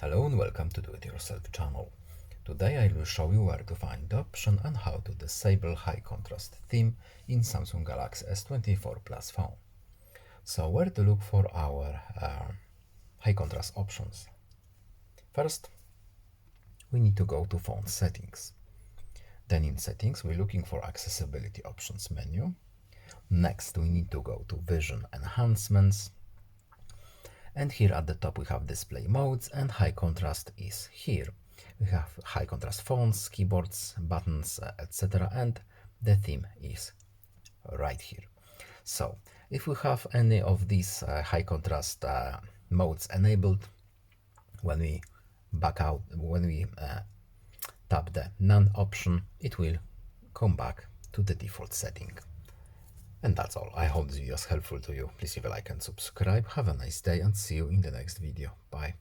Hello and welcome to Do It Yourself channel. Today I will show you where to find the option and how to disable high contrast theme in Samsung Galaxy S24 Plus phone. So where to look for our high contrast options? First, we need to go to phone settings. Then in settings we're looking for accessibility options menu. Next we need to go to vision enhancements. And here at the top we have display modes and high contrast is here. We have high contrast fonts, keyboards, buttons, etc. and the theme is right here. So if we have any of these high contrast modes enabled, when we tap the none option, it will come back to the default setting. And that's all. I hope this video is helpful to you. Please leave a like and subscribe. Have a nice day and see you in the next video. Bye.